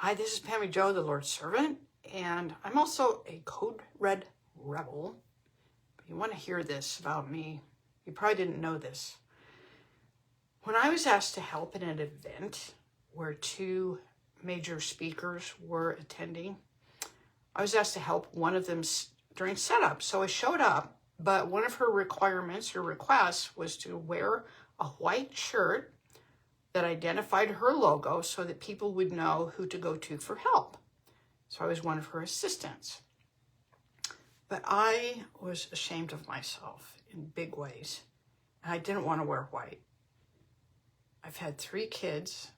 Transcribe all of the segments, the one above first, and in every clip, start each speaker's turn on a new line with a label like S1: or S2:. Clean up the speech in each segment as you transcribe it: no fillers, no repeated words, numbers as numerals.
S1: Hi, this is Pammy Joe, the Lord's servant, and I'm also a Code Red rebel. But you want to hear this about me. You probably didn't know this. When I was asked to help in an event where two major speakers were attending, I was asked to help one of them during setup. So I showed up, but one of her requirements or requests was to wear a white shirt that identified her logo so that people would know who to go to for help. So I was one of her assistants. But I was ashamed of myself in big ways, and I didn't want to wear white. I've had 3 kids.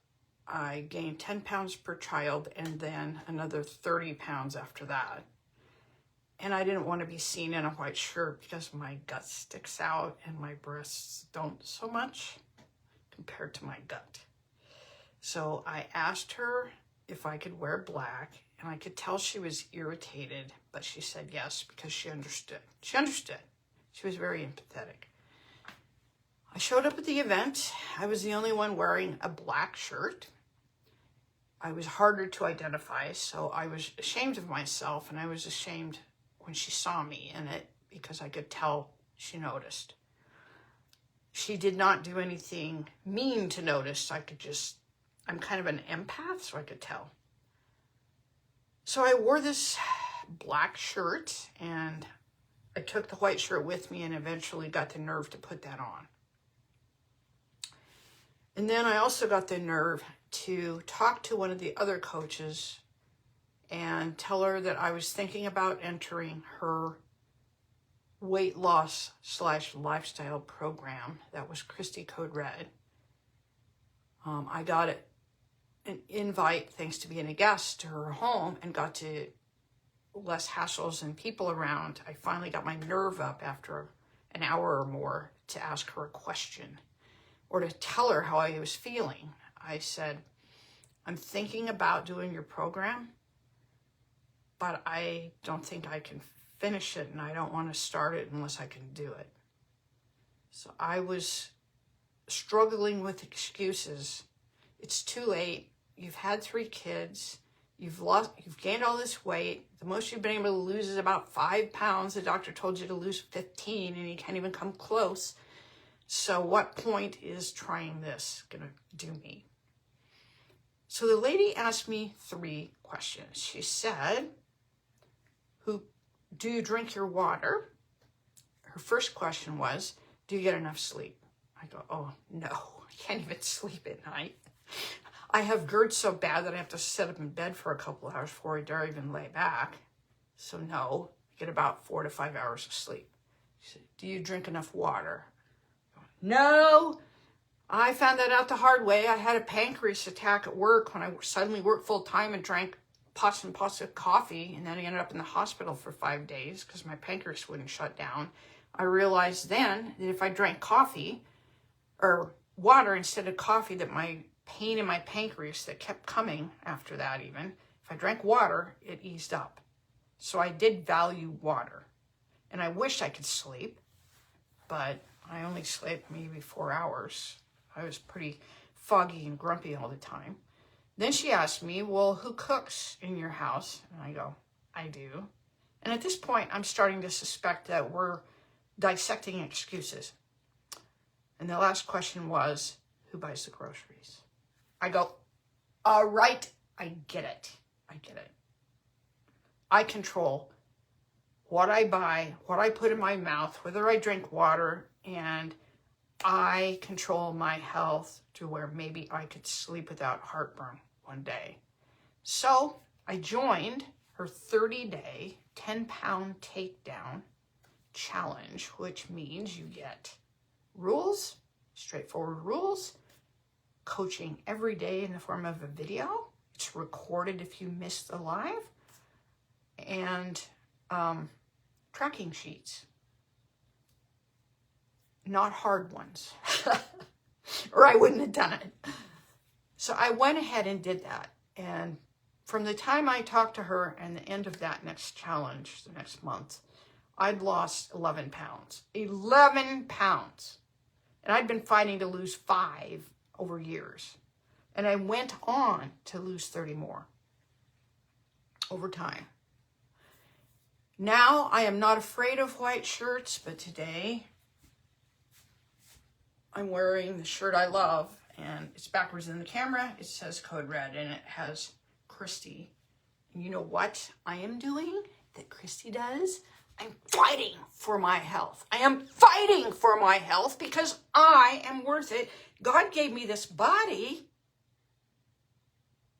S1: I gained 10 pounds per child and then another 30 pounds after that. And I didn't want to be seen in a white shirt because my gut sticks out and my breasts don't so much compared to my gut. So I asked her if I could wear black, and I could tell she was irritated, but she said yes because she understood. She understood. She was very empathetic. I showed up at the event. I was the only one wearing a black shirt. I was harder to identify, so I was ashamed of myself, and I was ashamed when she saw me in it because I could tell she noticed. She did not do anything mean to notice. I'm kind of an empath, so I could tell. So I wore this black shirt, and I took the white shirt with me and eventually got the nerve to put that on. And then I also got the nerve to talk to one of the other coaches and tell her that I was thinking about entering her weight loss / lifestyle program. That was Christy Code Red. I got an invite, thanks to being a guest, to her home and got to less hassles and people around. I finally got my nerve up after an hour or more to ask her a question or to tell her how I was feeling. I said, I'm thinking about doing your program, but I don't think I can finish it, and I don't want to start it unless I can do it. So I was struggling with excuses. It's too late. You've had 3 kids. You've gained all this weight. The most you've been able to lose is about 5 pounds. The doctor told you to lose 15, and you can't even come close. So what point is trying this gonna do me? So the lady asked me 3 questions. She said, do you drink your water? Her first question was, do you get enough sleep? I go, oh no, I can't even sleep at night. I have GERD so bad that I have to sit up in bed for a couple of hours before I dare even lay back. So no, I get about 4 to 5 hours of sleep. She said, do you drink enough water? No, I found that out the hard way. I had a pancreas attack at work when I suddenly worked full time and drank pots and pots of coffee, and then I ended up in the hospital for 5 days because my pancreas wouldn't shut down. I realized then that if I drank coffee or water instead of coffee, that my pain in my pancreas that kept coming after that even, if I drank water, it eased up. So I did value water. And I wished I could sleep, but I only slept maybe 4 hours. I was pretty foggy and grumpy all the time. Then she asked me, well, who cooks in your house? And I go, I do. And at this point, I'm starting to suspect that we're dissecting excuses. And the last question was, who buys the groceries? I go, all right, I get it. I get it. I control what I buy, what I put in my mouth, whether I drink water, and I control my health to where maybe I could sleep without heartburn one day. So I joined her 30-day, 10-pound takedown challenge, which means you get rules, straightforward rules, coaching every day in the form of a video. It's recorded if you missed the live, and tracking sheets. Not hard ones, or I wouldn't have done it. So I went ahead and did that. And from the time I talked to her and the end of that next challenge, the next month, I'd lost 11 pounds. 11 pounds. And I'd been fighting to lose 5 over years. And I went on to lose 30 more. over time. Now, I am not afraid of white shirts, but today I'm wearing the shirt I love, and it's backwards in the camera. It says Code Red, and it has Christy. And you know what I am doing that Christy does? I'm fighting for my health. I am fighting for my health because I am worth it. God gave me this body,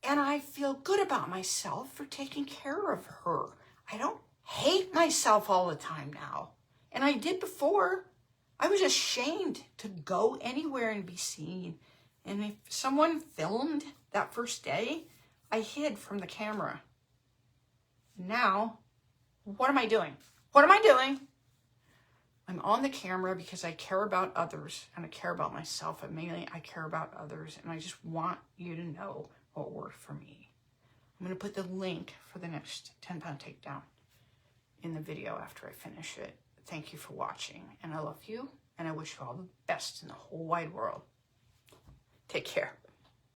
S1: and I feel good about myself for taking care of her. I don't hate myself all the time now. And I did before. I was ashamed to go anywhere and be seen. And if someone filmed that first day, I hid from the camera. Now, what am I doing? What am I doing? I'm on the camera because I care about others and I care about myself, and mainly I care about others, and I just want you to know what worked for me. I'm going to put the link for the next 10-pound takedown in the video after I finish it. Thank you for watching, and I love you, and I wish you all the best in the whole wide world. Take care.